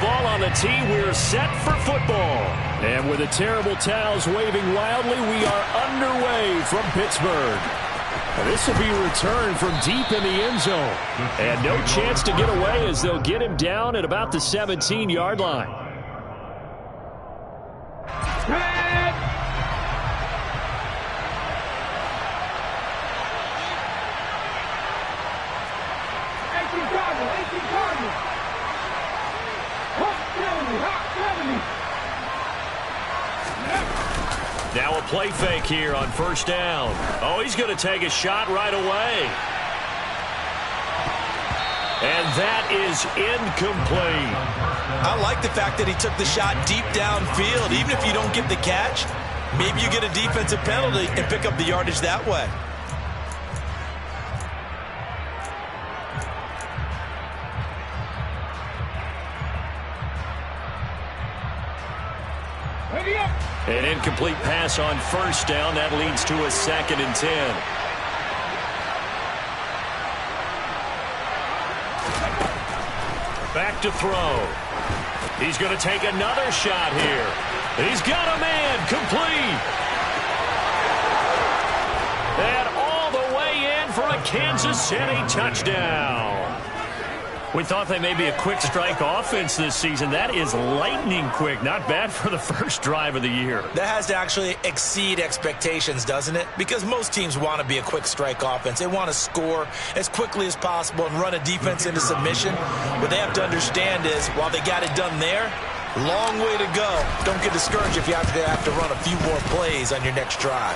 ball on the tee. We're set for football. And with the terrible towels waving wildly, we are underway from Pittsburgh. And this will be returned from deep in the end zone. And no chance to get away as they'll get him down at about the 17-yard line. Now a play fake here on first down. Oh, he's going to take a shot right away. And that is incomplete. I like the fact that he took the shot deep downfield. Even if you don't get the catch, maybe you get a defensive penalty and pick up the yardage that way. An incomplete pass on first down. That leads to a 2nd and 10. Back to throw. He's going to take another shot here. He's got a man. Complete. And all the way in for a Kansas City touchdown. We thought they may be a quick strike offense this season. That is lightning quick. Not bad for the first drive of the year. That has to actually exceed expectations, doesn't it? Because most teams want to be a quick strike offense. They want to score as quickly as possible and run a defense into submission. What they have to understand is, while they got it done there, long way to go. Don't get discouraged if you have to run a few more plays on your next drive.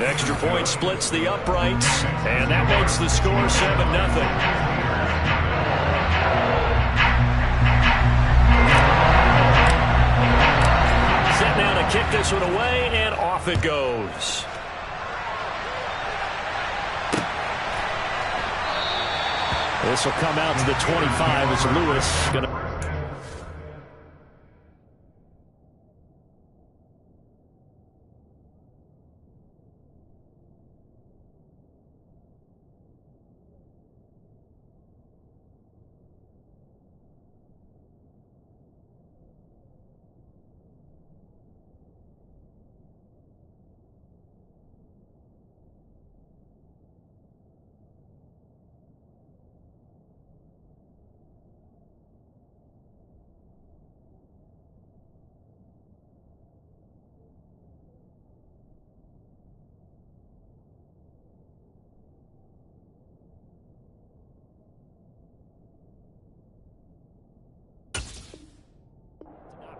Extra point splits the uprights, and that makes the score 7-0. Now to kick this one away, and off it goes. This will come out to the 25 as Lewis going to...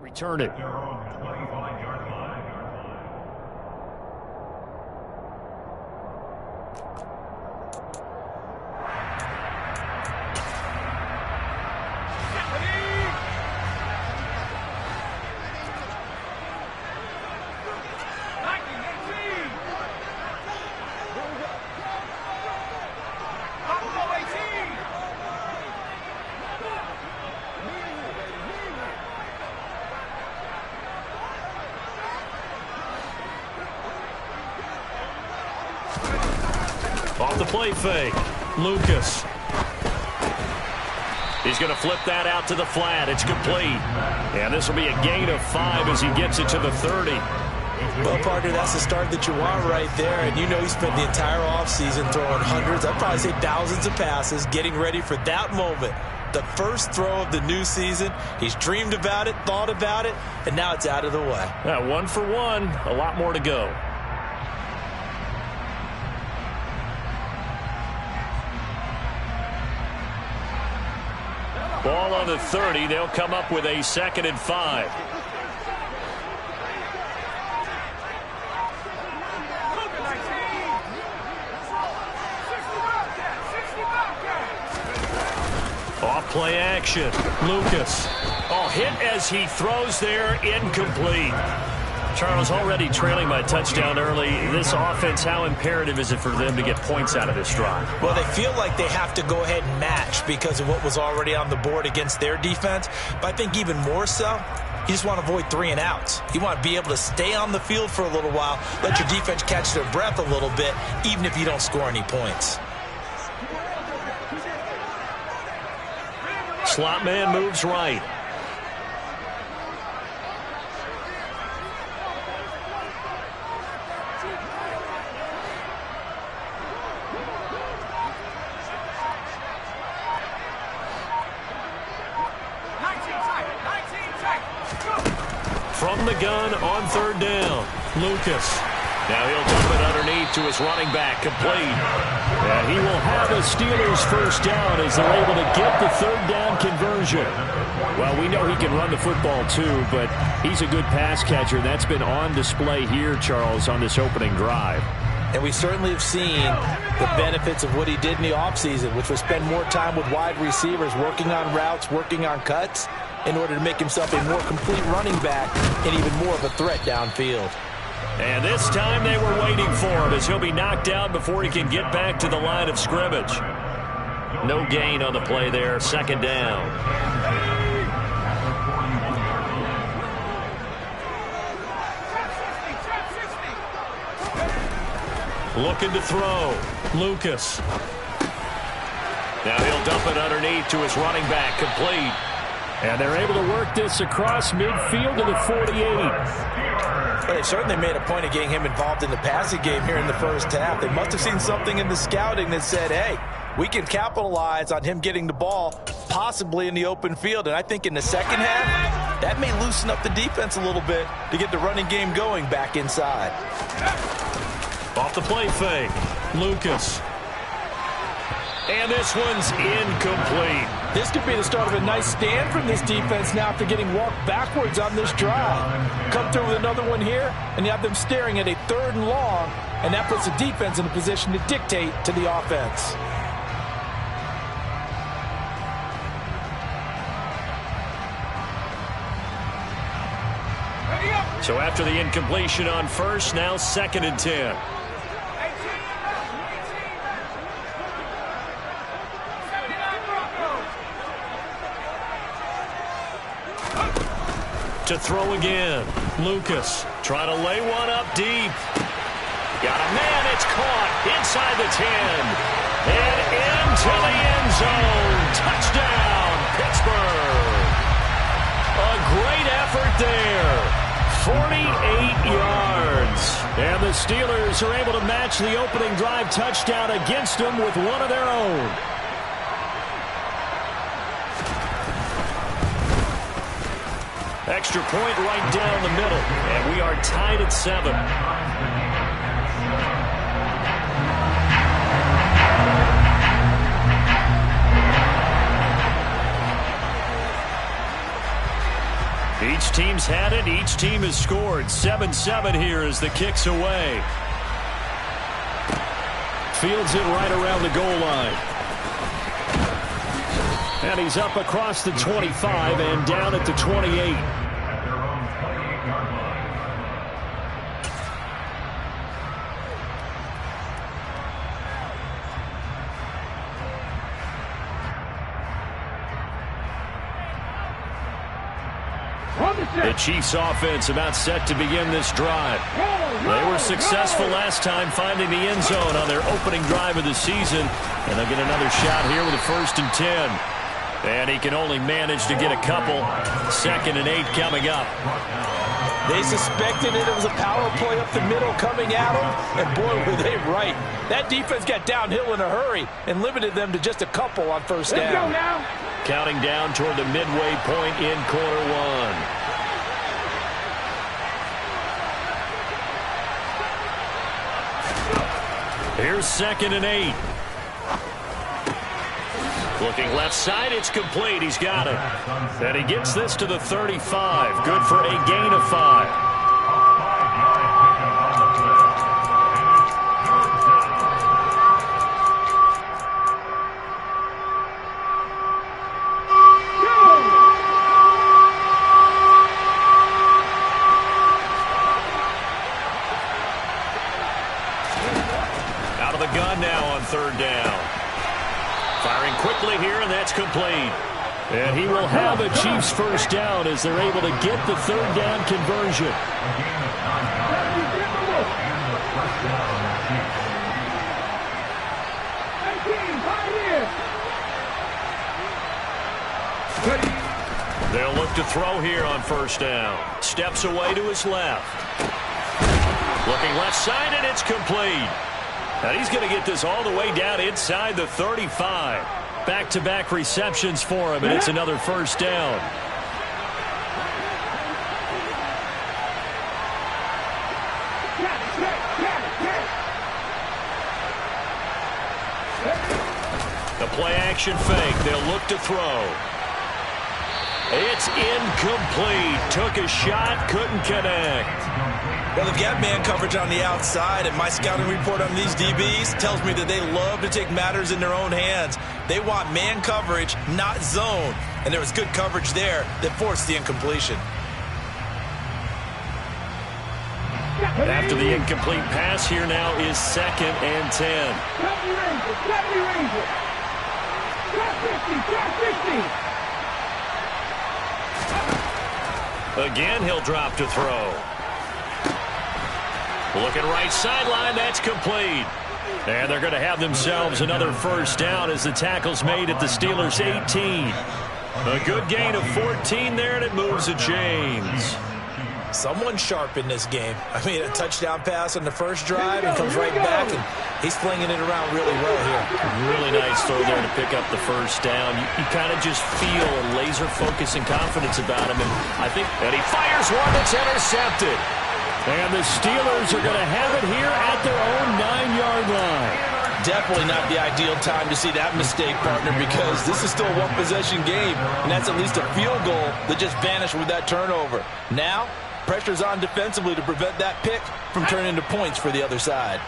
return it. Off the play fake, Lucas. He's going to flip that out to the flat. It's complete. And this will be a gain of 5 as he gets it to the 30. Well, partner, that's the start that you want right there. And you know he spent the entire offseason throwing hundreds, I'd probably say thousands of passes, getting ready for that moment. The first throw of the new season. He's dreamed about it, thought about it, and now it's out of the way. 1 for 1, a lot more to go. Ball on the 30. They'll come up with a 2nd and 5. Off play action. Lucas. Oh, hit as he throws there. Incomplete. Charles, already trailing by touchdown early. This offense, how imperative is it for them to get points out of this drive? Well, they feel like they have to go ahead and match because of what was already on the board against their defense. But I think even more so, you just want to avoid 3 and outs. You want to be able to stay on the field for a little while, let your defense catch their breath a little bit, even if you don't score any points. Slot man moves right. gun on third down. Lucas. Now he'll dump it underneath to his running back, complete. And he will have a Steelers first down as they're able to get the third down conversion. Well, we know he can run the football too, but he's a good pass catcher, and that's been on display here, Charles, on this opening drive. And we certainly have seen the benefits of what he did in the offseason, which was spend more time with wide receivers, working on routes, working on cuts, in order to make himself a more complete running back and even more of a threat downfield. And this time they were waiting for him as he'll be knocked out before he can get back to the line of scrimmage. No gain on the play there, second down. Looking to throw. Lucas. Now he'll dump it underneath to his running back, complete. And they're able to work this across midfield to the 48. Well, they certainly made a point of getting him involved in the passing game here in the first half. They must have seen something in the scouting that said, hey, we can capitalize on him getting the ball, possibly in the open field. And I think in the second half, that may loosen up the defense a little bit to get the running game going back inside. Off the play fake. Lucas. And this one's incomplete. This could be the start of a nice stand from this defense now after getting walked backwards on this drive. Come through with another one here, and you have them staring at a third and long, and that puts the defense in a position to dictate to the offense. So after the incompletion on first, now 2nd and 10. To throw again. Lucas trying to lay one up deep. Got a man. It's caught inside the 10. And into the end zone. Touchdown, Pittsburgh. A great effort there. 48 yards. And the Steelers are able to match the opening drive touchdown against them with one of their own. Extra point right down the middle, and we are tied at 7. Each team's had it. Each team has scored. 7-7 here as the kick's away. Fields it right around the goal line. And he's up across the 25 and down at the 28. The Chiefs offense about set to begin this drive. They were successful last time finding the end zone on their opening drive of the season. And they'll get another shot here with a 1st and 10. And he can only manage to get a couple. 2nd and 8 coming up. They suspected it was a power play up the middle coming at them, and boy, were they right. That defense got downhill in a hurry and limited them to just a couple on first down. Let's go now. Counting down toward the midway point in quarter one. Here's 2nd and 8. Looking left side, it's complete. He's got it. And he gets this to the 35. Good for a gain of 5. Out of the gun now on 3rd down. Firing quickly here, and that's complete. And he will have a Chiefs first down as they're able to get the 3rd down conversion. They'll look to throw here on 1st down. Steps away to his left. Looking left side, and it's complete. And he's going to get this all the way down inside the 35. Back-to-back receptions for him, and it's another 1st down. The play action fake. They'll look to throw. It's incomplete. Took a shot, couldn't connect. Well, they've got man coverage on the outside, and my scouting report on these DBs tells me that they love to take matters in their own hands. They want man coverage, not zone. And there was good coverage there that forced the incompletion. After the incomplete pass, here now is 2nd and 10. Again, he'll drop to throw. Looking right sideline, that's complete. And they're going to have themselves another first down as the tackle's made at the Steelers' 18. A good gain of 14 there, and it moves the chains. Someone sharp in this game. I mean, a touchdown pass on the first drive and comes right back, and he's flinging it around really well here. Really nice throw there to pick up the first down. You kind of just feel a laser focus and confidence about him, and he fires one that's intercepted. And the Steelers are going to have it here at their own 9-yard line. Definitely not the ideal time to see that mistake, partner, because this is still a one-possession game, and that's at least a field goal that just vanished with that turnover. Now, pressure's on defensively to prevent that pick from turning into points for the other side.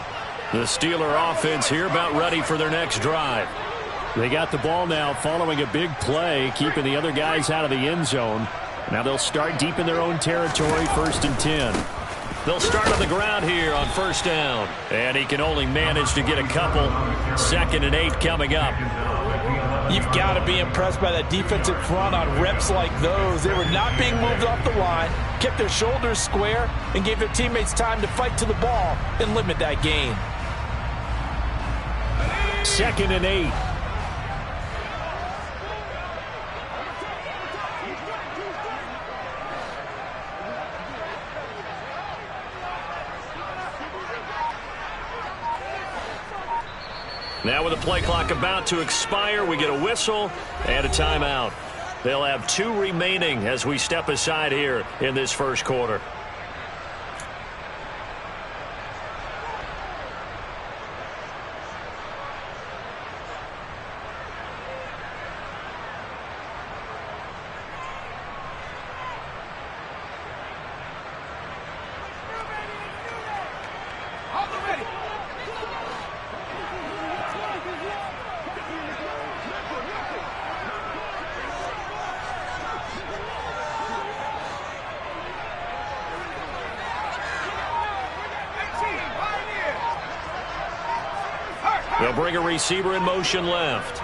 The Steeler offense here about ready for their next drive. They got the ball now following a big play, keeping the other guys out of the end zone. Now they'll start deep in their own territory, 1st and 10. They'll start on the ground here on first down. And he can only manage to get a couple. 2nd and 8 coming up. You've got to be impressed by that defensive front on reps like those. They were not being moved off the line, kept their shoulders square, and gave their teammates time to fight to the ball and limit that gain. 2nd and 8. Now with the play clock about to expire, we get a whistle and a timeout. They'll have 2 remaining as we step aside here in this first quarter. They'll bring a receiver in motion left.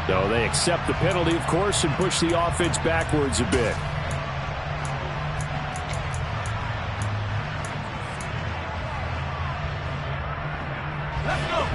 So they accept the penalty, of course, and push the offense backwards a bit. Let's go.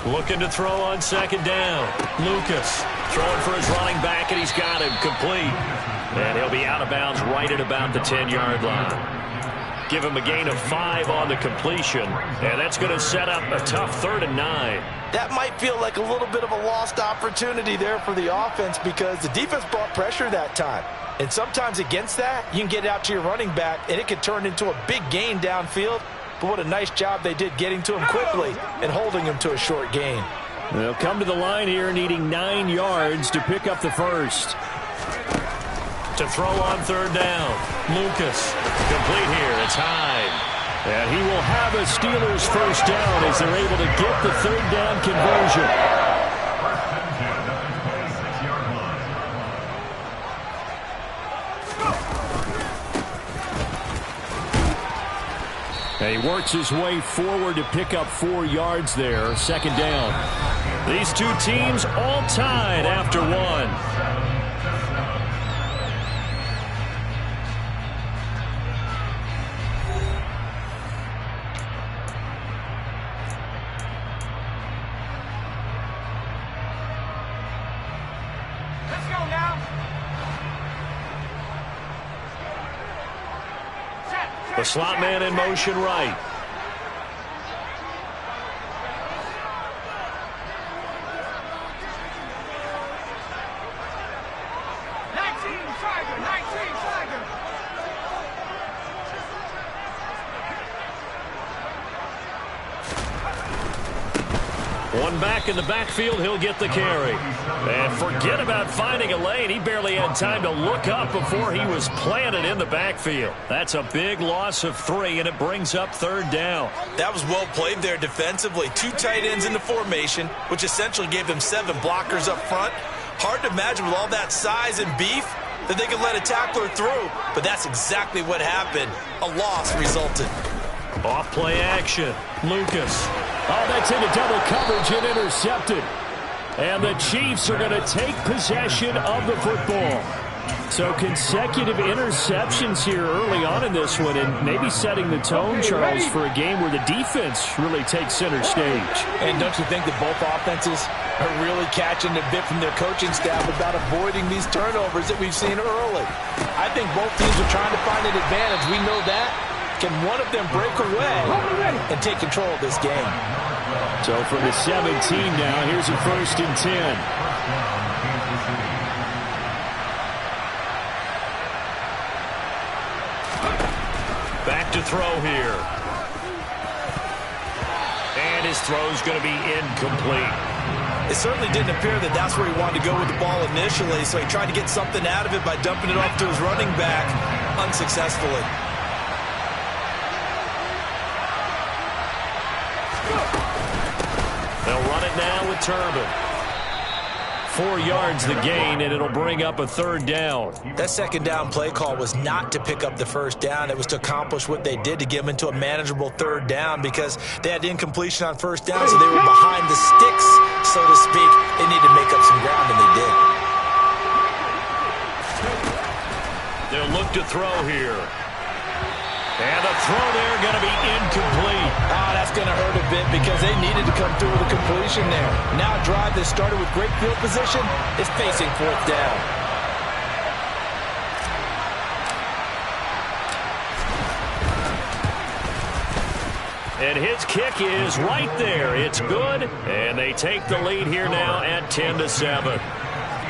Looking to throw on 2nd down. Lucas throwing for his running back, and he's got him complete. And he'll be out of bounds right at about the 10-yard line. Give him a gain of 5 on the completion, and that's going to set up a tough 3rd and 9. That might feel like a little bit of a lost opportunity there for the offense because the defense brought pressure that time. And sometimes against that, you can get out to your running back, and it can turn into a big gain downfield. But what a nice job they did getting to him quickly and holding him to a short gain. They'll come to the line here needing 9 yards to pick up the first. To throw on 3rd down. Lucas. Complete here. It's Hyde. And he will have a Steelers first down as they're able to get the 3rd down conversion. And he works his way forward to pick up 4 yards there. 2nd down. These 2 teams all tied after 1. slot man in motion right. One back in the backfield, he'll get the carry. And forget about finding a lane. He barely had time to look up before he was planted in the backfield. That's a big loss of 3, and it brings up 3rd down. That was well played there defensively. 2 tight ends in the formation, which essentially gave them 7 blockers up front. Hard to imagine with all that size and beef that they could let a tackler through. But that's exactly what happened. A loss resulted. Off play action. Lucas. Oh, that's into double coverage and intercepted. And the Chiefs are going to take possession of the football. So consecutive interceptions here early on in this one, and maybe setting the tone, Charles, for a game where the defense really takes center stage. And don't you think that both offenses are really catching a bit from their coaching staff about avoiding these turnovers that we've seen early? I think both teams are trying to find an advantage. We know that. Can one of them break away and take control of this game? So from the 17 now, here's a 1st and 10. Back to throw here. And his throw's going to be incomplete. It certainly didn't appear that that's where he wanted to go with the ball initially, so he tried to get something out of it by dumping it off to his running back unsuccessfully. They'll run it now with Turbin. 4 yards the gain, and it'll bring up a 3rd down. That 2nd down play call was not to pick up the 1st down. It was to accomplish what they did to get them into a manageable 3rd down because they had incompletion on 1st down, so they were behind the sticks, so to speak. They needed to make up some ground, and they did. They'll look to throw here. And the throw there going to be incomplete. Oh, that's going to hurt a bit because they needed to come through with a completion there. Now a drive that started with great field position is facing 4th down. And his kick is right there. It's good, and they take the lead here now at 10-7.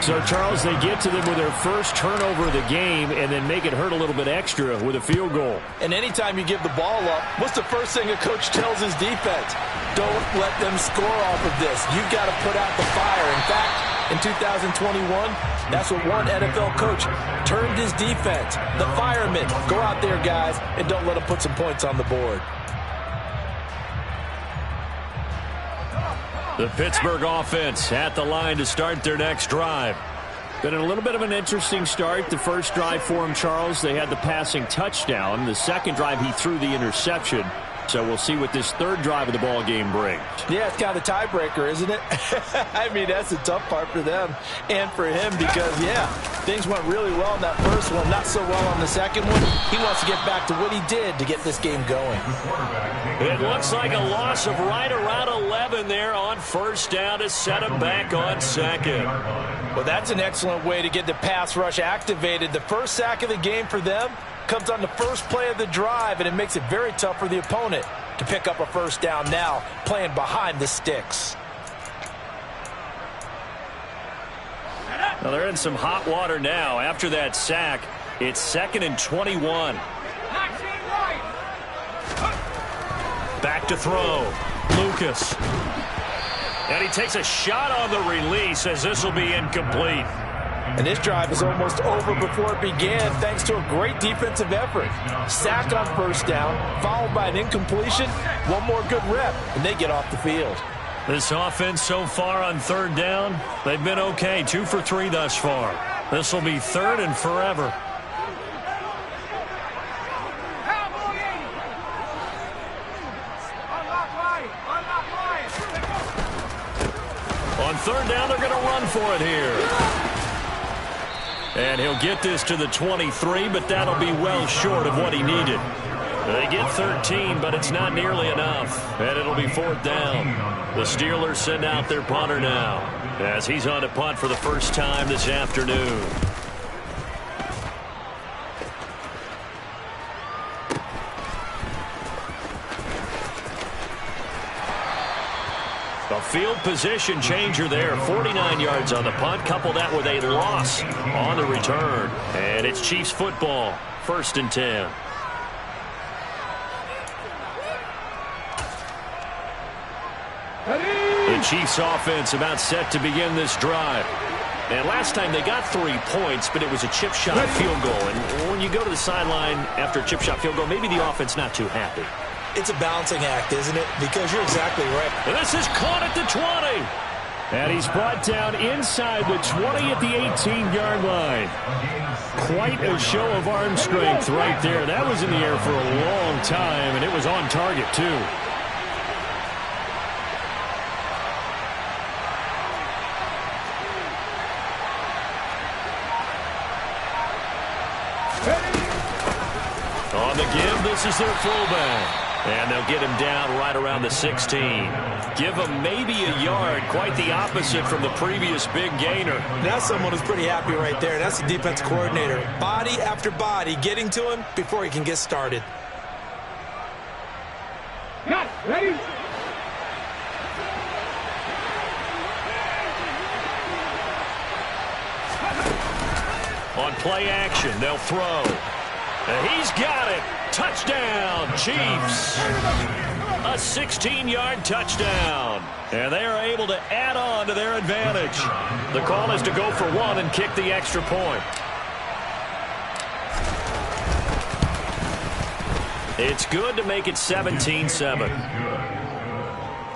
So, Charles, they get to them with their first turnover of the game and then make it hurt a little bit extra with a field goal. And anytime you give the ball up, what's the first thing a coach tells his defense? Don't let them score off of this. You've got to put out the fire. In fact, in 2021, that's what one NFL coach termed his defense. The firemen. Go out there, guys, and don't let them put some points on the board. The Pittsburgh offense at the line to start their next drive. Been a little bit of an interesting start. The first drive for him, Charles, they had the passing touchdown. The second drive, he threw the interception. So we'll see what this 3rd drive of the ball game brings. Yeah, it's kind of a tiebreaker, isn't it? I mean, that's the tough part for them and for him because, yeah, things went really well in that first one, not so well on the second one. He wants to get back to what he did to get this game going. It looks like a loss of right around 11 there on 1st down to set him back on 2nd. Well, that's an excellent way to get the pass rush activated. The first sack of the game for them comes on the first play of the drive, and it makes it very tough for the opponent to pick up a 1st down now, playing behind the sticks. Well, they're in some hot water now. After that sack, it's 2nd and 21. Back to throw. Lucas. And he takes a shot on the release as this will be incomplete. And this drive is almost over before it began thanks to a great defensive effort. Sack on 1st down, followed by an incompletion. One more good rep, and they get off the field. This offense so far on 3rd down, they've been okay. 2 for 3 thus far. This will be 3rd and forever. On 3rd down, they're going to run for it here. And he'll get this to the 23, but that'll be well short of what he needed. They get 13, but it's not nearly enough. And it'll be 4th down. The Steelers send out their punter now, as he's on to punt for the first time this afternoon. A field position changer there. 49 yards on the punt. Couple that with a loss on the return. And it's Chiefs football. 1st and 10. The Chiefs offense about set to begin this drive. And last time they got 3 points, but it was a chip shot field goal. And when you go to the sideline after a chip shot field goal, maybe the offense not too happy. It's a balancing act, isn't it? Because you're exactly right. And this is caught at the 20. And he's brought down inside the 20 at the 18-yard line. Quite a show of arm strength right there. That was in the air for a long time, and it was on target, too. On the give, this is their fullback. And they'll get him down right around the 16. Give him maybe a yard. Quite the opposite from the previous big gainer. That's someone who's pretty happy right there. That's the defense coordinator. Body after body getting to him before he can get started. Got ready. On play action, they'll throw. And he's got it. Touchdown, Chiefs. A 16-yard touchdown. And they are able to add on to their advantage. The call is to go for 1 and kick the extra point. It's good to make it 17-7.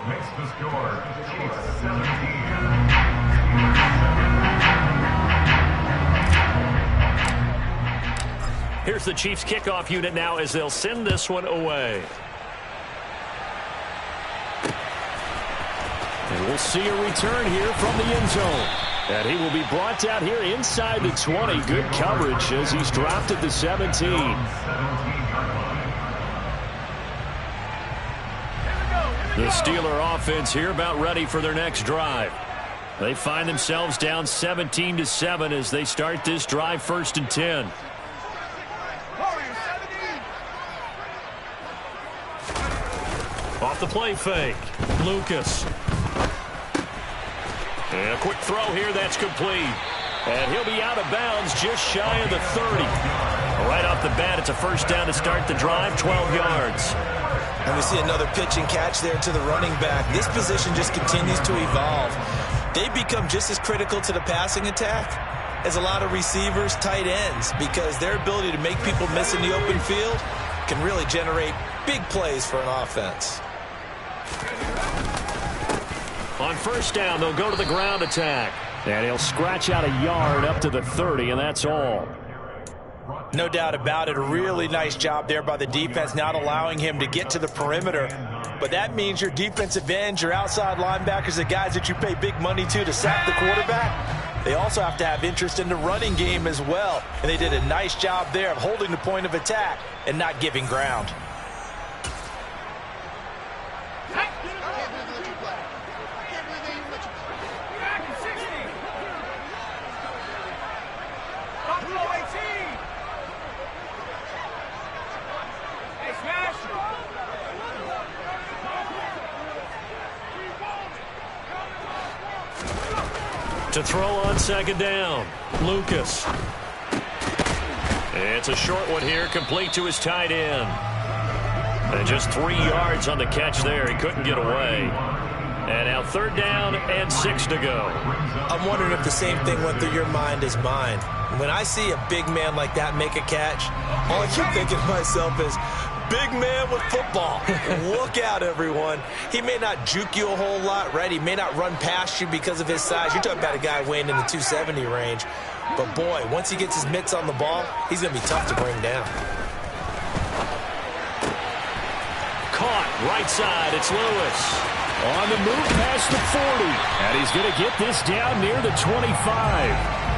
Makes the score. Chiefs 17. Here's the Chiefs kickoff unit now as they'll send this one away. And we'll see a return here from the end zone. And he will be brought down here inside the 20. Good coverage as he's dropped at the 17. The Steeler offense here about ready for their next drive. They find themselves down 17-7 as they start this drive 1st and 10. Off the play fake. Lucas. And a quick throw here that's complete. And he'll be out of bounds just shy of the 30. Right off the bat, it's a 1st down to start the drive, 12 yards. And we see another pitch and catch there to the running back. This position just continues to evolve. They become just as critical to the passing attack as a lot of receivers, tight ends, because their ability to make people miss in the open field can really generate big plays for an offense. On 1st down, they'll go to the ground attack. And he'll scratch out a yard up to the 30, and that's all. No doubt about it. A really nice job there by the defense, not allowing him to get to the perimeter. But that means your defensive ends, your outside linebackers, the guys that you pay big money to sack the quarterback, they also have to have interest in the running game as well. And they did a nice job there of holding the point of attack and not giving ground. To throw on 2nd down, Lucas. It's a short one here, complete to his tight end. And just 3 yards on the catch there. He couldn't get away. And now 3rd down and 6 to go. I'm wondering if the same thing went through your mind as mine. When I see a big man like that make a catch, all I keep thinking to myself is, big man with football. Look out, everyone. He may not juke you a whole lot, right? He may not run past you because of his size. You're talking about a guy weighing in the 270 range. But, boy, once he gets his mitts on the ball, he's going to be tough to bring down. Caught, right side, it's Lewis. On the move past the 40. And he's going to get this down near the 25.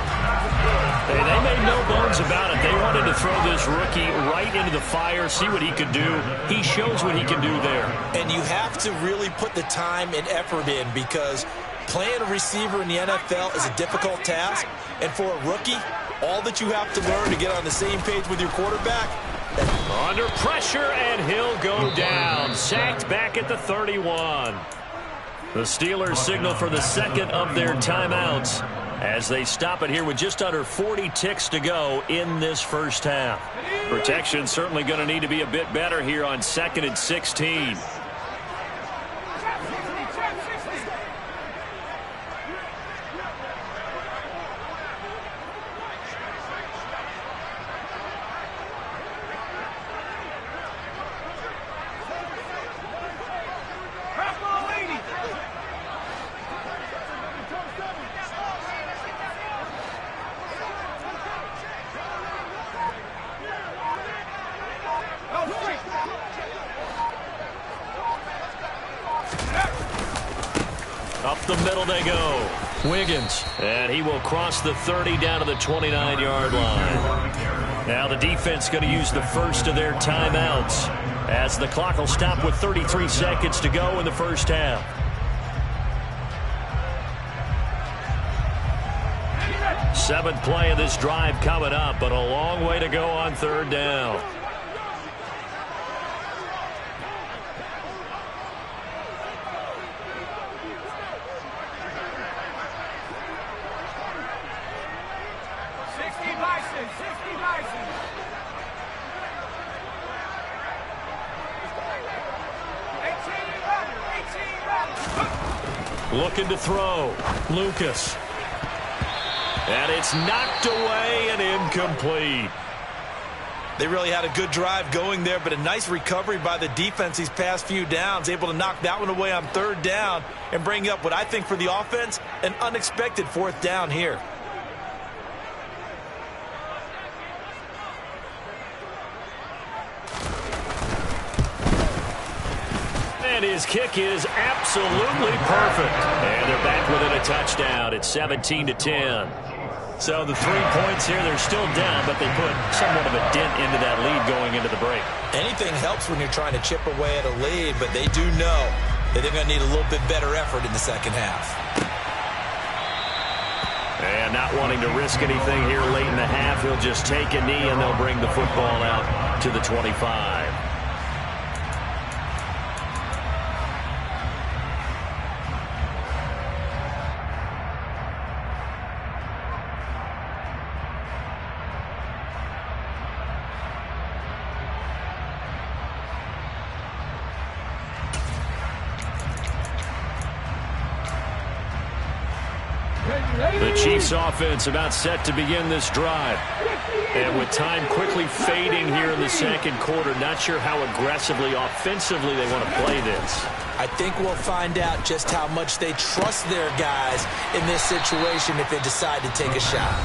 Hey, they made no bones about it. They wanted to throw this rookie right into the fire, see what he could do. He shows what he can do there. And you have to really put the time and effort in, because playing a receiver in the NFL is a difficult task. And for a rookie, all that you have to learn to get on the same page with your quarterback. Under pressure, and he'll go down. Sacked back at the 31. The Steelers signal for the second of their timeouts as they stop it here with just under 40 ticks to go in this first half. Protection certainly going to need to be a bit better here on 2nd and 16. Up the middle they go. Wiggins. And he will cross the 30 down to the 29-yard line. Now the defense going to use the first of their timeouts as the clock will stop with 33 seconds to go in the first half. Seventh play of this drive coming up, but a long way to go on 3rd down. Looking to throw. Lucas. And it's knocked away and incomplete. They really had a good drive going there, but a nice recovery by the defense these past few downs, able to knock that one away on 3rd down and bring up what I think for the offense, an unexpected 4th down here. And his kick is absolutely perfect. And they're back within a touchdown. It's 17-10. So the 3 points here, they're still down, but they put somewhat of a dent into that lead going into the break. Anything helps when you're trying to chip away at a lead, but they do know that they're going to need a little bit better effort in the second half. And not wanting to risk anything here late in the half, he'll just take a knee and they'll bring the football out to the 25. The Chiefs offense about set to begin this drive. And with time quickly fading here in the second quarter, not sure how aggressively, offensively they want to play this. I think we'll find out just how much they trust their guys in this situation if they decide to take a shot.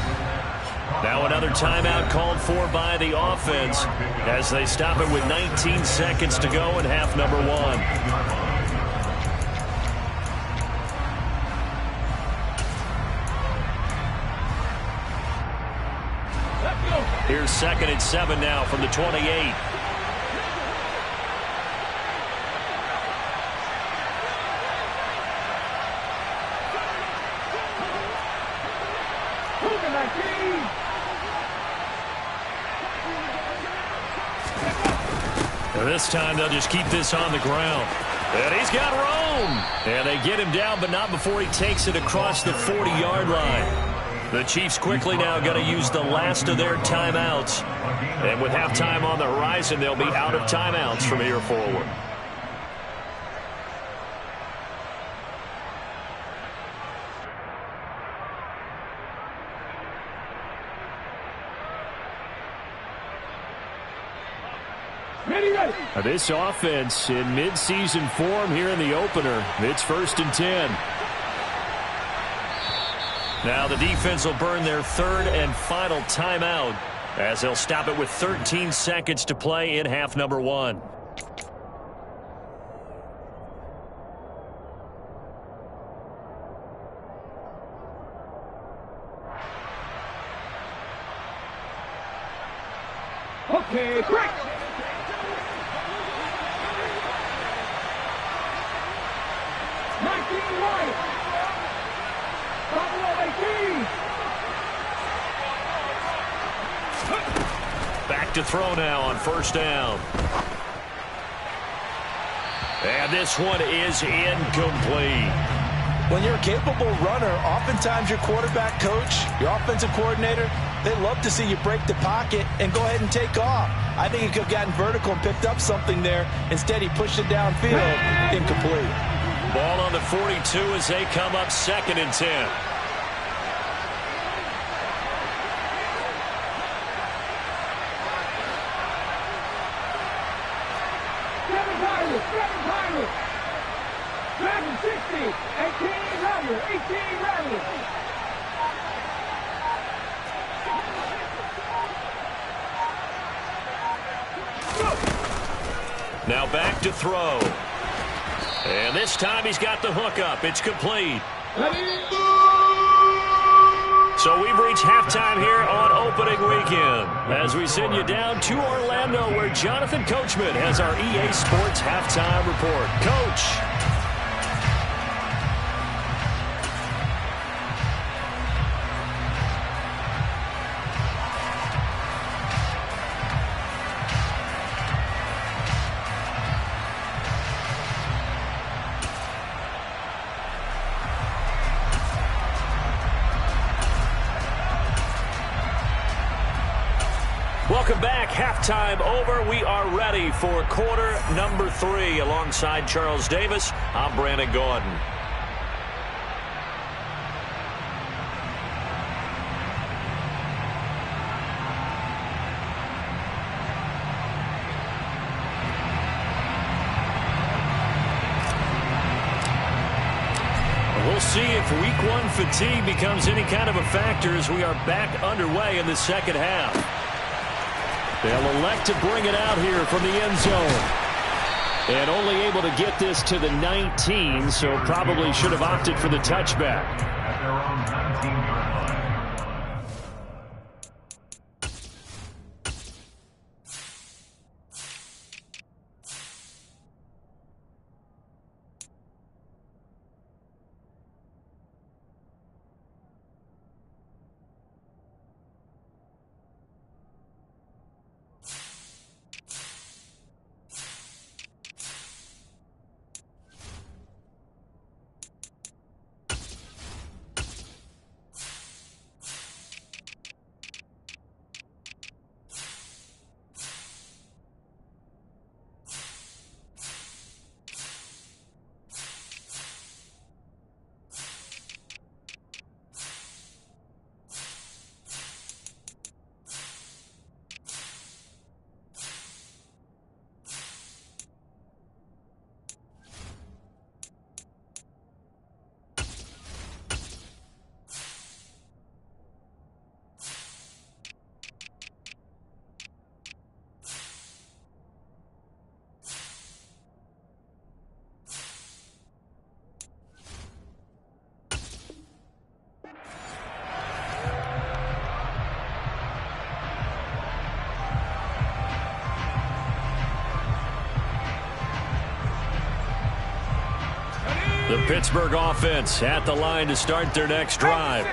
Now another timeout called for by the offense as they stop it with 19 seconds to go in half number 1. Here's 2nd and 7 now from the 28. This time they'll just keep this on the ground. And he's got room. And they get him down, but not before he takes it across the 40-yard line. The Chiefs quickly now going to use the last of their timeouts. And with halftime on the horizon, they'll be out of timeouts from here forward. Now this offense in midseason form here in the opener. It's 1st and 10. Now the defense will burn their 3rd and final timeout as they'll stop it with 13 seconds to play in half number 1. Okay, break. Back to throw now on 1st down. And this one is incomplete. When you're a capable runner, oftentimes your quarterback coach, your offensive coordinator, they love to see you break the pocket and go ahead and take off. I think he could have gotten vertical and picked up something there. Instead, he pushed it downfield. Incomplete. Ball on the 42 as they come up 2nd and 10. Dragon 60, 18 Rattler, 18 Rattler. Now back to throw. And this time he's got the hook up. It's complete. So we've reached halftime here on opening weekend as we send you down to Orlando where Jonathan Coachman has our EA Sports halftime report. Coach. Welcome back. Halftime over. We are ready for quarter number 3. Alongside Charles Davis, I'm Brandon Gordon. We'll see if week 1 fatigue becomes any kind of a factor as we are back underway in the second half. They'll elect to bring it out here from the end zone. And only able to get this to the 19, so probably should have opted for the touchback. The Pittsburgh offense at the line to start their next drive.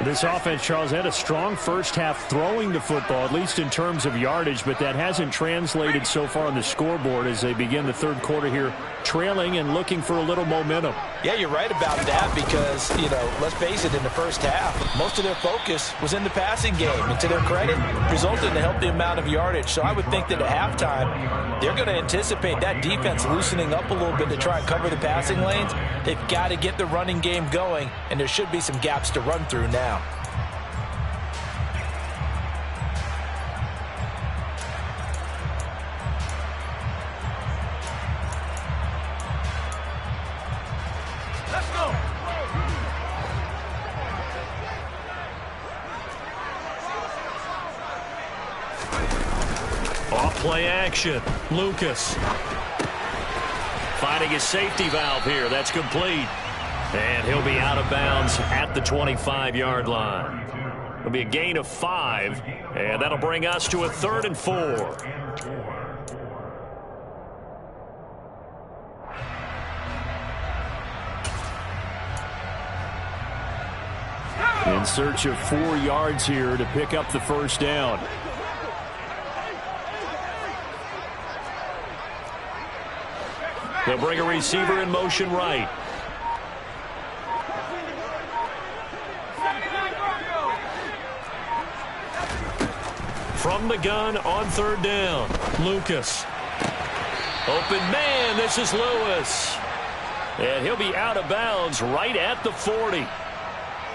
This offense, Charles, had a strong first half throwing the football, at least in terms of yardage, but that hasn't translated so far on the scoreboard as they begin the third quarter here, trailing and looking for a little momentum. Yeah, you're right about that because, you know, let's face it, in the first half, most of their focus was in the passing game. And to their credit, resulted in a healthy amount of yardage. So I would think that at halftime, they're going to anticipate that defense loosening up a little bit to try and cover the passing lanes. They've got to get the running game going, and there should be some gaps to run through now. Let's go. Off play action. Lucas. Finding his safety valve here. That's complete. And he'll be out of bounds at the 25-yard line. It'll be a gain of 5, and that'll bring us to a 3rd and 4. In search of 4 yards here to pick up the first down. They'll bring a receiver in motion right. From the gun on third down, Lucas. Open man, this is Lewis. And he'll be out of bounds right at the 40.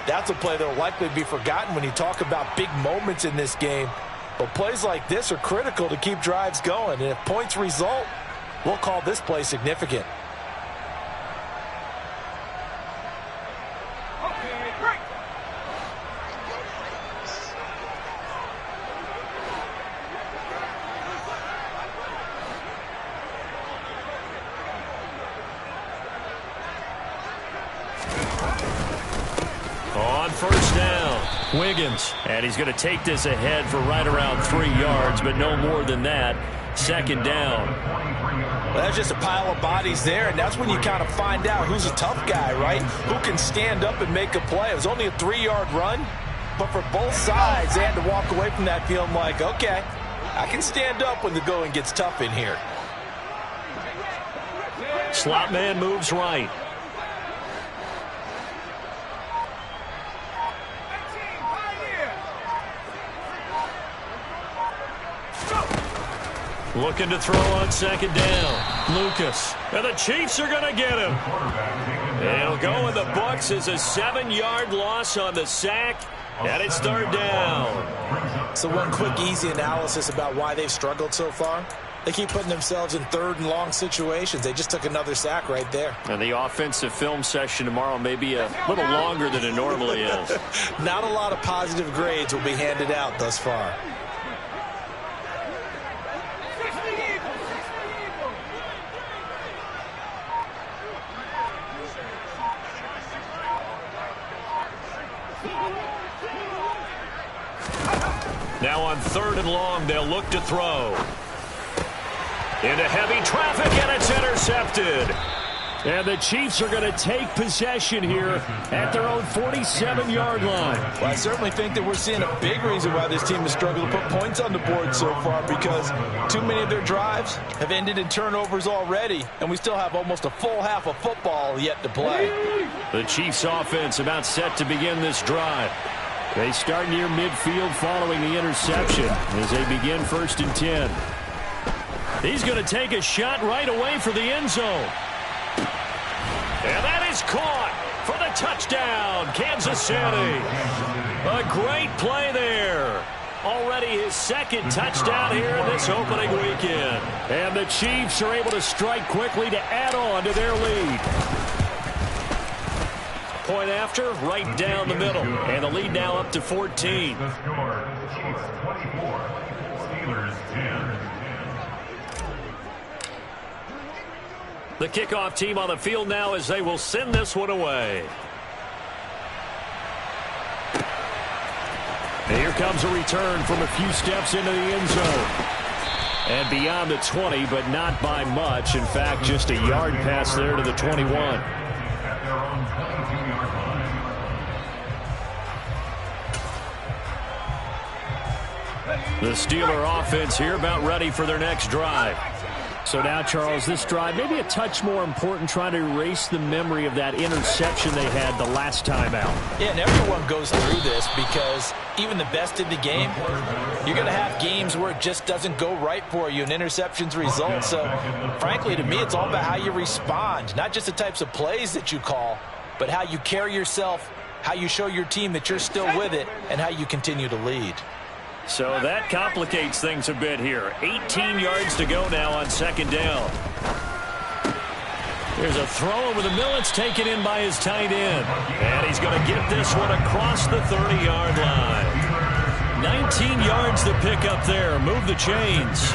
That's a play that will likely be forgotten when you talk about big moments in this game. But plays like this are critical to keep drives going. And if points result, we'll call this play significant. On first down, Wiggins. And he's going to take this ahead for right around 3 yards, but no more than that. Second down. Well, that's just a pile of bodies there, and that's when you kind of find out who's a tough guy, right? Who can stand up and make a play. It was only a 3-yard run, but for both sides, they had to walk away from that feeling like, okay, I can stand up when the going gets tough in here. Slot man moves right. Looking to throw on second down. Lucas. And the Chiefs are going to get him. It'll go in the books as a 7-yard loss on the sack. And it's third down. So one quick, easy analysis about why they've struggled so far. They keep putting themselves in third and long situations. They just took another sack right there. And the offensive film session tomorrow may be a little longer than it normally is. Not a lot of positive grades will be handed out thus far. Now on third and long, they'll look to throw. Into heavy traffic, and it's intercepted. And the Chiefs are going to take possession here at their own 47-yard line. Well, I certainly think that we're seeing a big reason why this team has struggled to put points on the board so far, because too many of their drives have ended in turnovers already, and we still have almost a full half of football yet to play. The Chiefs offense about set to begin this drive. They start near midfield following the interception as they begin 1st and 10. He's going to take a shot right away for the end zone. And that is caught for the touchdown, Kansas City. A great play there. Already his second touchdown here in this opening weekend. And the Chiefs are able to strike quickly to add on to their lead. Point after, right down the middle. And the lead now up to 14. The score, Chiefs 24, Steelers 10. The kickoff team on the field now as they will send this one away. And here comes a return from a few steps into the end zone. And beyond the 20, but not by much. In fact, just a yard pass there to the 21. The Steeler offense here about ready for their next drive. So now, Charles, this drive maybe a touch more important, trying to erase the memory of that interception they had the last time out. Yeah, and everyone goes through this because even the best in the game, you're going to have games where it just doesn't go right for you and interceptions result. So, frankly, to me, it's all about how you respond, not just the types of plays that you call, but how you carry yourself, how you show your team that you're still with it, and how you continue to lead. So that complicates things a bit here. 18 yards to go now on second down. There's a throw over the middle. It's taken in by his tight end. And he's going to get this one across the 30-yard line. 19 yards to pick up there. Move the chains.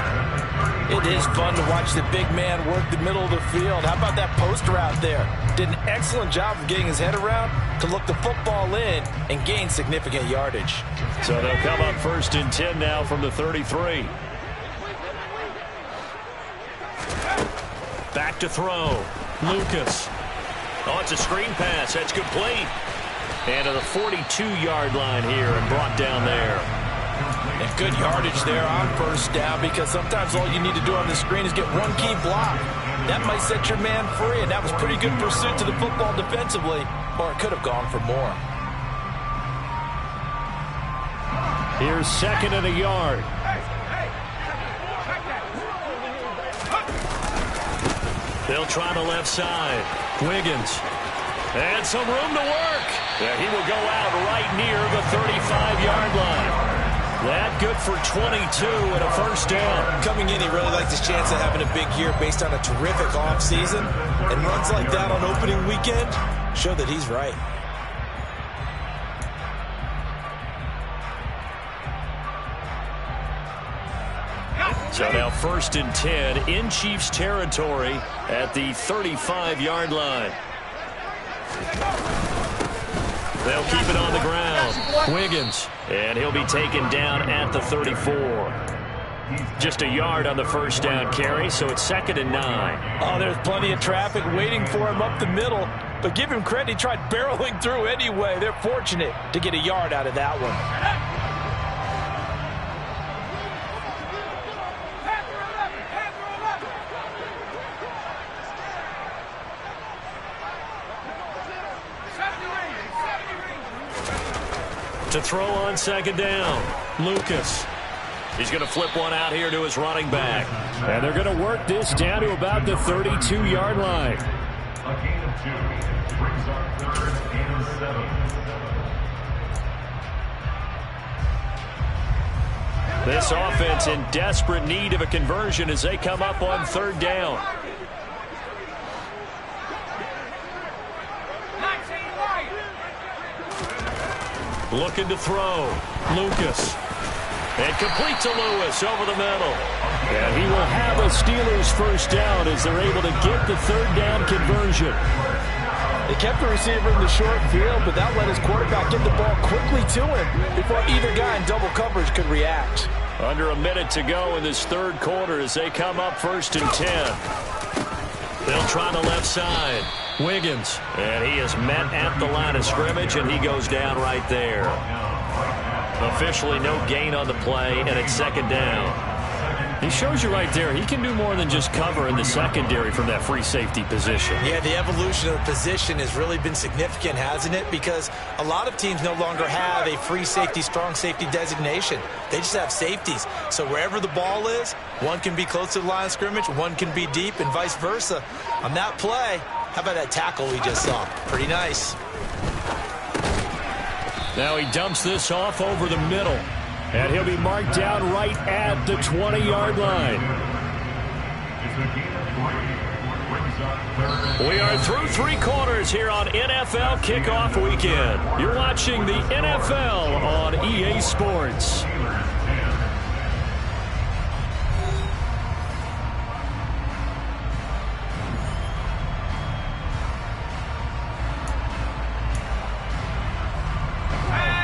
It is fun to watch the big man work the middle of the field. How about that post route there? Did an excellent job of getting his head around to look the football in and gain significant yardage. So they'll come up 1st and 10 now from the 33. Back to throw. Lucas. Oh, it's a screen pass. That's complete. And to the 42-yard line here and brought down there. And good yardage there on first down, because sometimes all you need to do on the screen is get one key block. that might set your man free, and that was pretty good pursuit to the football defensively, or it could have gone for more. Here's 2nd and a yard. They'll try the left side. Wiggins. And some room to work. Yeah, he will go out right near the 35-yard line. That good for 22 and a first down. Coming in, he really liked his chance of having a big year based on a terrific offseason. And runs like that on opening weekend show that he's right. So now 1st and 10 in Chiefs territory at the 35-yard line. They'll keep it on the ground. Wiggins. And he'll be taken down at the 34. Just a yard on the first down carry, so it's 2nd and 9. Oh, there's plenty of traffic waiting for him up the middle. But give him credit, he tried barreling through anyway. They're fortunate to get a yard out of that one. To throw on 2nd down, Lucas. He's going to flip one out here to his running back. And they're going to work this down to about the 32-yard line. A gain of 2 brings up 3rd and 7. This offense in desperate need of a conversion as they come up on 3rd down. Looking to throw. Lucas. And complete to Lewis over the middle. And he will have a Steelers first down as they're able to get the 3rd down conversion. They kept the receiver in the short field, but that let his quarterback get the ball quickly to him before either guy in double coverage could react. Under a minute to go in this 3rd quarter as they come up 1st and 10. They'll try the left side. Wiggins. And he is met at the line of scrimmage, and he goes down right there. Officially no gain on the play, and it's 2nd down. He shows you right there, he can do more than just cover in the secondary from that free safety position. Yeah, the evolution of the position has really been significant, hasn't it? Because a lot of teams no longer have a free safety, strong safety designation. They just have safeties. So wherever the ball is, one can be close to the line of scrimmage, one can be deep, and vice versa. On that play, how about that tackle we just saw? Pretty nice. Now he dumps this off over the middle. And he'll be marked down right at the 20-yard line. We are through 3 quarters here on NFL Kickoff Weekend. You're watching the NFL on EA Sports.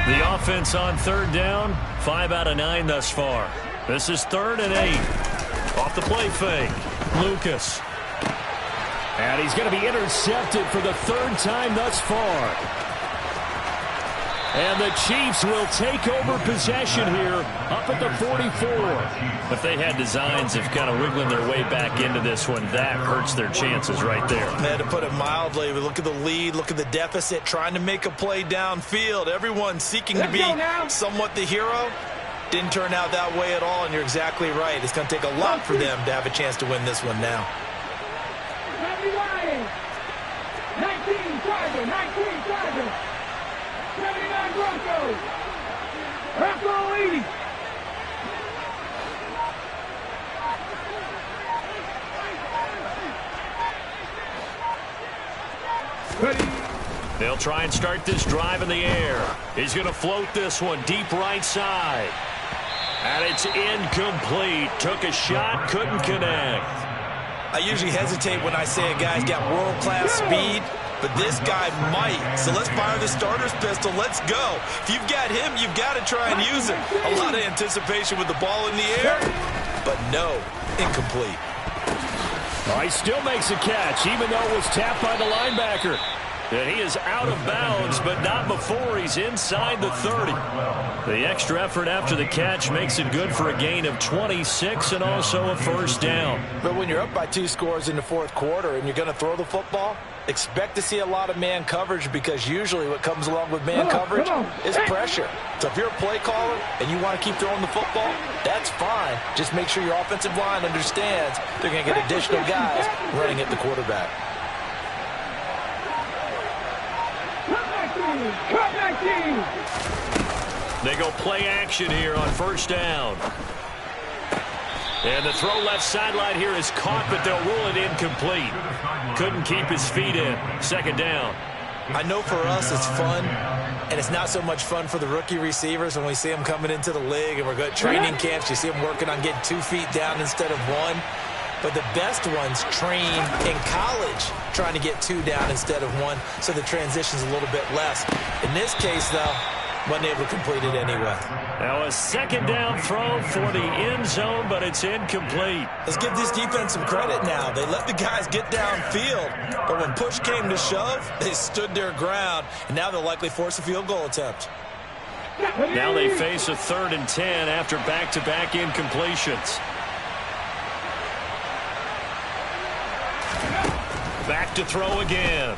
The offense on 3rd down, 5 out of 9 thus far. This is 3rd and 8. Off the play fake, Lucas. And he's going to be intercepted for the 3rd time thus far. And the Chiefs will take over possession here up at the 44. If they had designs of kind of wiggling their way back into this one, that hurts their chances right there. Man, to put it mildly, look at the lead, look at the deficit, trying to make a play downfield. Everyone seeking to be somewhat the hero. Didn't turn out that way at all, and you're exactly right. It's going to take a lot for them to have a chance to win this one now. 19 Chargers. 79 Broncos. Bronco 80. They'll try and start this drive in the air. He's going to float this one deep right side. And it's incomplete. Took a shot, couldn't connect. I usually hesitate when I say a guy's got world-class speed, but this guy might. So let's fire the starter's pistol. Let's go. If you've got him, you've got to try and use him. A lot of anticipation with the ball in the air, but no, incomplete. Oh, he still makes a catch, even though it was tapped by the linebacker. And he is out of bounds, but not before he's inside the 30. The extra effort after the catch makes it good for a gain of 26 and also a first down. But when you're up by 2 scores in the fourth quarter and you're going to throw the football, expect to see a lot of man coverage, because usually what comes along with man coverage is pressure. So if you're a play caller and you want to keep throwing the football, that's fine. Just make sure your offensive line understands they're going to get additional guys running at the quarterback. They go play action here on first down. And the throw left sideline here is caught, but they'll rule it incomplete. Couldn't keep his feet in. Second down. I know for us it's fun, and it's not so much fun for the rookie receivers when we see them coming into the league and we're going to training camps. You see them working on getting 2 feet down instead of 1. But the best ones train in college trying to get 2 down instead of 1, so the transition's a little bit less. In this case, though, wasn't able to complete it anyway. Now a second down throw for the end zone, but it's incomplete. Let's give this defense some credit now. They let the guys get downfield, but when push came to shove, they stood their ground, and now they'll likely force a field goal attempt. Now they face a 3rd and 10 after back-to-back incompletions. Back to throw again.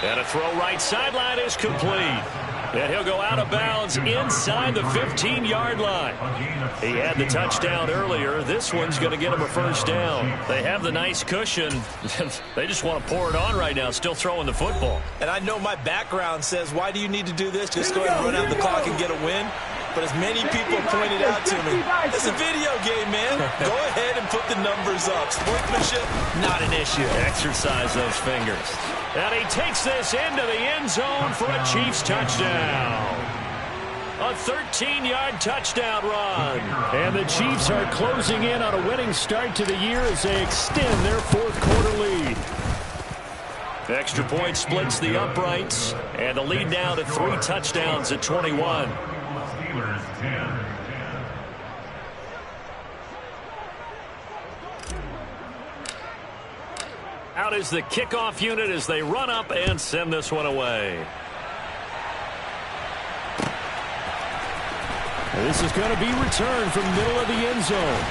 And a throw right sideline is complete. And he'll go out of bounds inside the 15-yard line. He had the touchdown earlier. This one's going to get him a first down. They have the nice cushion. They just want to pour it on right now, still throwing the football. And I know my background says, why do you need to do this? Just go ahead and run out the clock and get a win. But as many people pointed out to me, it's a video game, man. Go ahead and put the numbers up. Sportsmanship, not an issue. Exercise those fingers. And he takes this into the end zone for a Chiefs touchdown. A 13-yard touchdown run. And the Chiefs are closing in on a winning start to the year as they extend their fourth quarter lead. Extra point splits the uprights. And the lead now to 3 touchdowns at 21. Steelers 10. Out is the kickoff unit as they run up and send this one away. This is going to be returned from the middle of the end zone.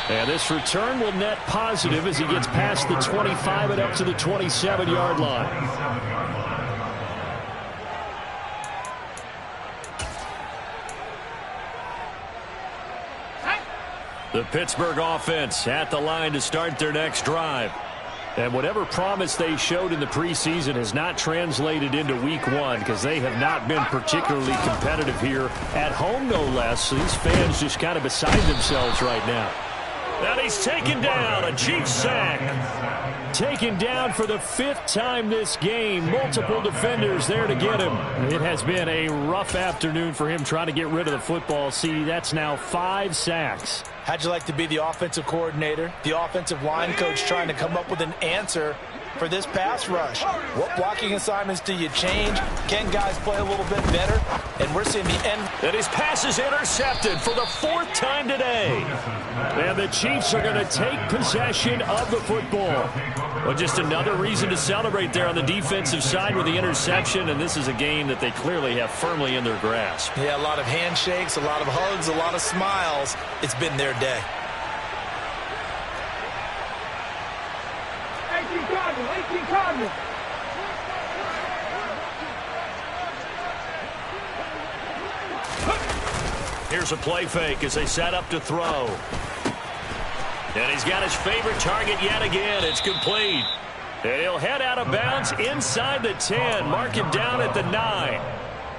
And this return will net positive as he gets past the 25 and up to the 27-yard line. The Pittsburgh offense at the line to start their next drive. And whatever promise they showed in the preseason has not translated into week 1 because they have not been particularly competitive here at home, no less. So these fans just kind of beside themselves right now. And he's taken down, a Chiefs sack. Taken down for the 5th time this game. Multiple defenders there to get him. It has been a rough afternoon for him trying to get rid of the football. See, that's now 5 sacks. How'd you like to be the offensive coordinator, the offensive line coach trying to come up with an answer for this pass rush? What blocking assignments do you change? Can guys play a little bit better? And we're seeing the end. And his pass is intercepted for the 4th time today. And the Chiefs are going to take possession of the football. Well, just another reason to celebrate there on the defensive side with the interception, and this is a game that they clearly have firmly in their grasp. Yeah, a lot of handshakes, a lot of hugs, a lot of smiles. It's been their day. 18 Cardinals, 18 Cardinals. Here's a play fake as they set up to throw. And he's got his favorite target yet again. It's complete. And he'll head out of bounds inside the 10. Mark him down at the 9.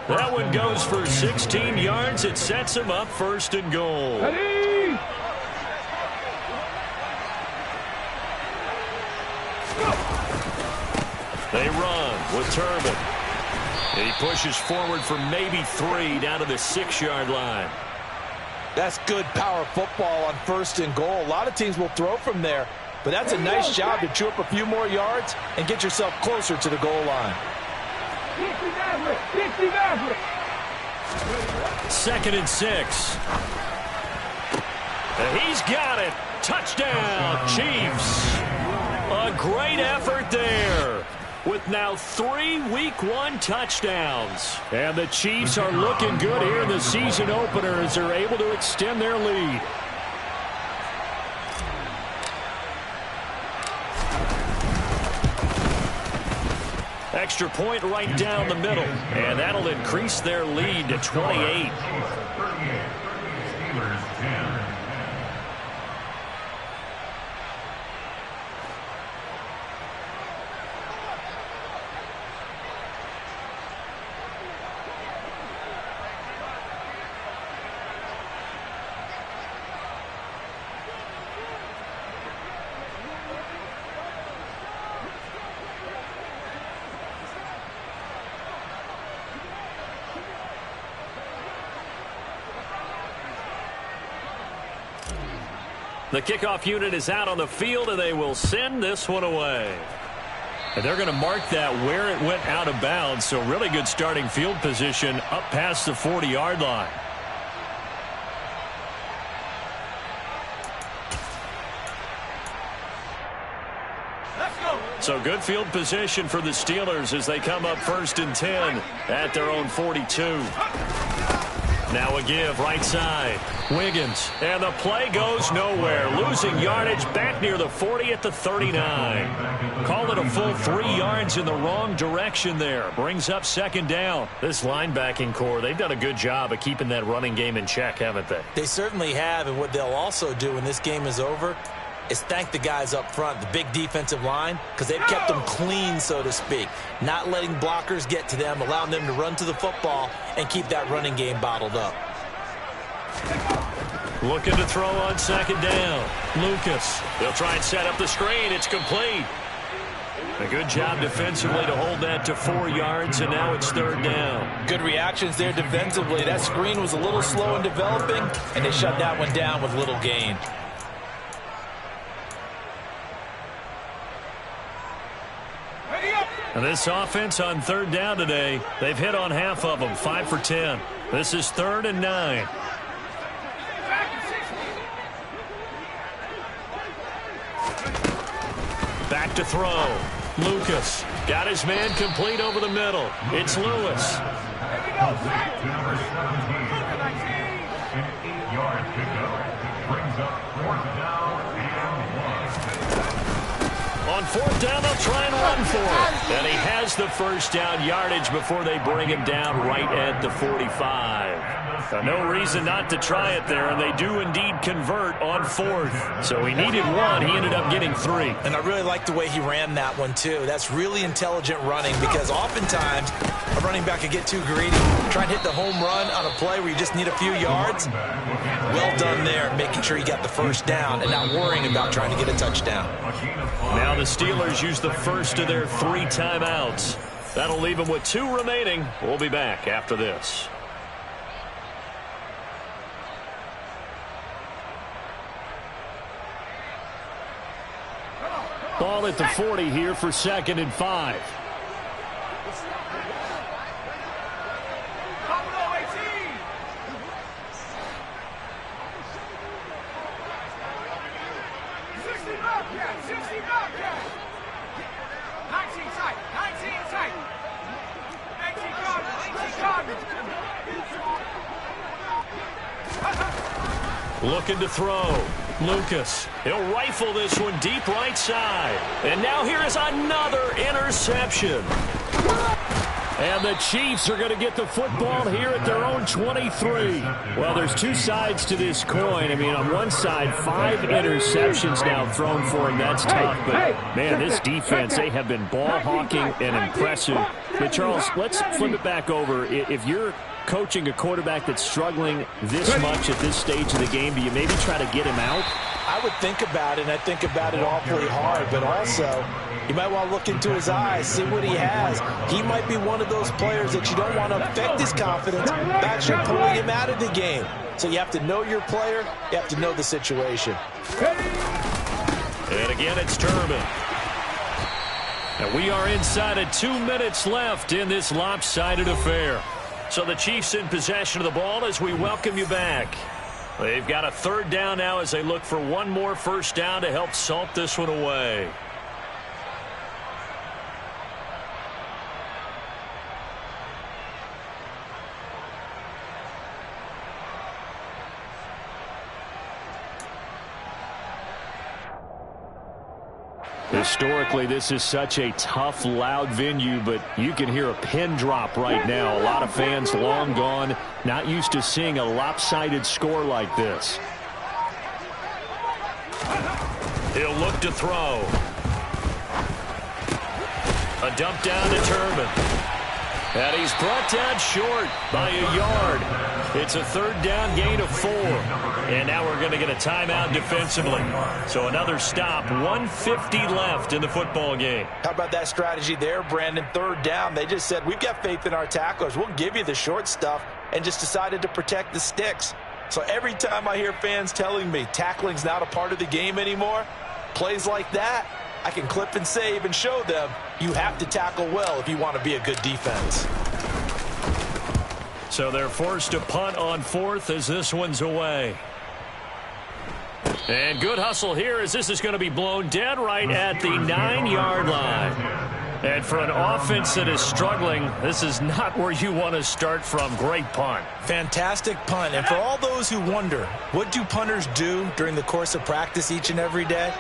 That one goes for 16 yards. It sets him up 1st and goal. Ready? They run with Turbin. And he pushes forward for maybe 3 down to the 6-yard line. That's good power football on 1st and goal. A lot of teams will throw from there, but that's a nice job to chew up a few more yards and get yourself closer to the goal line. 2nd and 6. And he's got it. Touchdown, Chiefs. A great effort there with now 3 Week 1 touchdowns. And the Chiefs are looking good here in the season opener as they're able to extend their lead. Extra point right down the middle, and that'll increase their lead to 28. Steelers 10. The kickoff unit is out on the field, and they will send this one away. And they're going to mark that where it went out of bounds, so really good starting field position up past the 40-yard line. So good field position for the Steelers as they come up 1st and 10 at their own 42. Now a give right side. Wiggins. And the play goes nowhere. Losing yardage back near the 40 at the 39. Call it a full 3 yards in the wrong direction there. Brings up 2nd down. This linebacking core, they've done a good job of keeping that running game in check, haven't they? They certainly have, and what they'll also do when this game is over is thank the guys up front, the big defensive line, because they've kept them clean, so to speak. Not letting blockers get to them, allowing them to run to the football and keep that running game bottled up. Looking to throw on 2nd down. Lucas. They'll try and set up the screen. It's complete. A good job defensively to hold that to 4 yards, and now it's 3rd down. Good reactions there defensively. That screen was a little slow in developing, and they shut that one down with little gain. And this offense on 3rd down today, they've hit on half of them, 5 for 10. This is 3rd and 9. Back to throw. Lucas got his man complete over the middle. It's Lewis. Number 17. An 8-yard pickup. Brings up 4th down and 1. On 4th down, they'll try and run for it. And he has the 1st down yardage before they bring him down right at the 45. No reason not to try it there, and they do indeed convert on 4th. So he needed 1. He ended up getting 3. And I really like the way he ran that one, too. That's really intelligent running because oftentimes a running back could get too greedy. Try and hit the home run on a play where you just need a few yards. Well done there, making sure he got the 1st down and not worrying about trying to get a touchdown. Now the Steelers use the first of their 3 timeouts. That'll leave them with 2 remaining. We'll be back after this. Ball at the 40 here for 2nd and 5. Looking to throw. Lucas. He'll rifle this one deep right side. And now here is another interception. And the Chiefs are going to get the football here at their own 23. Well, there's 2 sides to this coin. I mean, on one side, 5 interceptions now thrown for him. That's tough. But, man, this defense, they have been ball hawking and impressive. But, Charles, let's flip it back over. If you're coaching a quarterback that's struggling this much at this stage of the game, do you maybe try to get him out? I would think about it, and I think about it awfully hard, but also you might want to look into his eyes, see what he has. He might be one of those players that you don't want to affect his confidence by actually pulling him out of the game. So you have to know your player, you have to know the situation. And again, it's Turbin. And we are inside of 2 minutes left in this lopsided affair. So the Chiefs in possession of the ball as we welcome you back. They've got a third down now as they look for one more first down to help salt this one away. Historically, this is such a tough, loud venue, but you can hear a pin drop right now. A lot of fans long gone, not used to seeing a lopsided score like this. He'll look to throw. A dump down to Turbin. And he's brought down short by a yard. It's a third down gain of 4. And now we're going to get a timeout defensively. So another stop, 1:50 left in the football game. How about that strategy there, Brandon? Third down, they just said, we've got faith in our tacklers. We'll give you the short stuff, and just decided to protect the sticks. So every time I hear fans telling me tackling's not a part of the game anymore, plays like that, I can clip and save and show them you have to tackle well if you want to be a good defense. So they're forced to punt on 4th as this one's away. And good hustle here as this is going to be blown dead right at the 9-yard line. And for an offense that is struggling, this is not where you want to start from. Great punt. Fantastic punt. And for all those who wonder, what do punters do during the course of practice each and every day?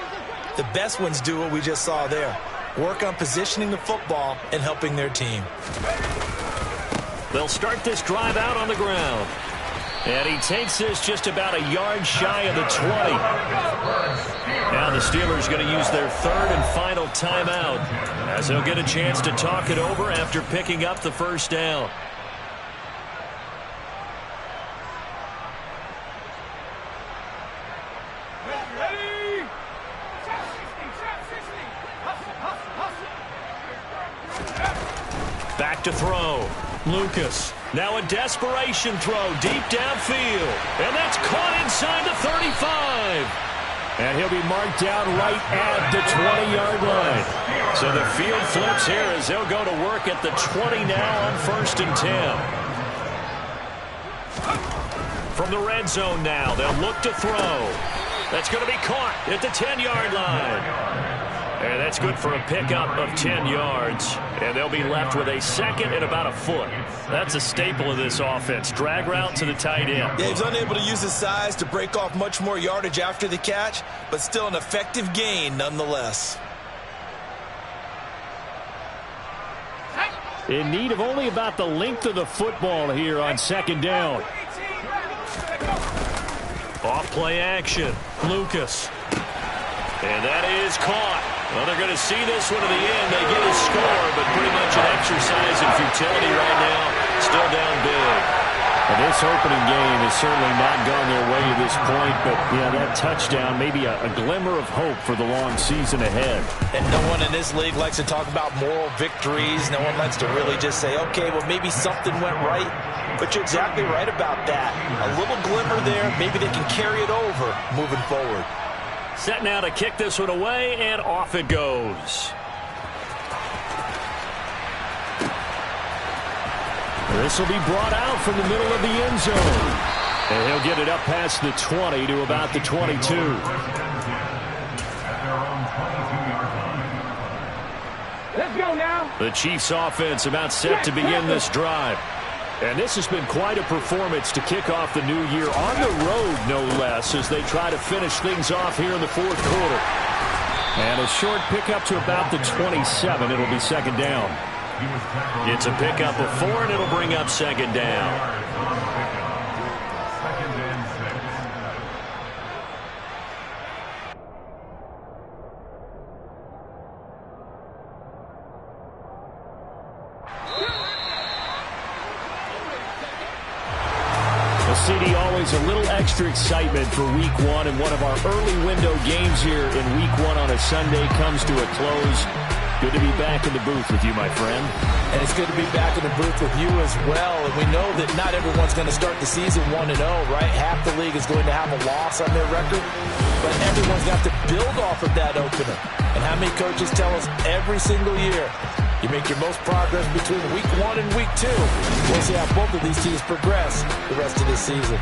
The best ones do what we just saw there. Work on positioning the football and helping their team. They'll start this drive out on the ground. And he takes this just about a yard shy of the 20. Now the Steelers going to use their third and final timeout as they'll get a chance to talk it over after picking up the first down. Back to throw. Lucas. Now a desperation throw deep downfield. And that's caught inside the 35. And he'll be marked down right at the 20-yard line. So the field flips here as they'll go to work at the 20 now on 1st and 10. From the red zone now, they'll look to throw. That's going to be caught at the 10-yard line. And that's good for a pickup of 10 yards. And they'll be left with a second and about a foot. That's a staple of this offense. Drag route to the tight end. Yeah, he's unable to use his size to break off much more yardage after the catch, but still an effective gain nonetheless. In need of only about the length of the football here on 2nd down. Off play action. Lucas. And that is caught. Well, they're going to see this one to the end. They get a score, but pretty much an exercise in futility right now. Still down big. And this opening game has certainly not gone their way at this point, but yeah, that touchdown, maybe a glimmer of hope for the long season ahead. And no one in this league likes to talk about moral victories. No one likes to really just say, okay, well, maybe something went right. But you're exactly right about that. A little glimmer there. Maybe they can carry it over moving forward. Set now to kick this one away, and off it goes. This will be brought out from the middle of the end zone. And he'll get it up past the 20 to about the 22. Let's go now. The Chiefs offense about set to begin this drive. And this has been quite a performance to kick off the new year on the road, no less, as they try to finish things off here in the 4th quarter. And a short pickup to about the 27. It'll be 2nd down. It's a pickup of 4, and it'll bring up 2nd down. CD, always a little extra excitement for Week 1, and one of our early window games here in Week 1 on a Sunday comes to a close. Good to be back in the booth with you, my friend. And it's good to be back in the booth with you as well. And we know that not everyone's going to start the season 1-0, right? Half the league is going to have a loss on their record. But everyone's got to build off of that opener. And how many coaches tell us every single year, you make your most progress between Week 1 and Week 2. We'll see how both of these teams progress the rest of this season.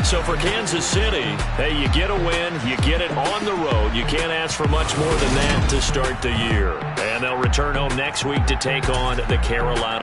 So for Kansas City, hey, you get a win, you get it on the road. You can't ask for much more than that to start the year. And they'll return home next week to take on the Carolina.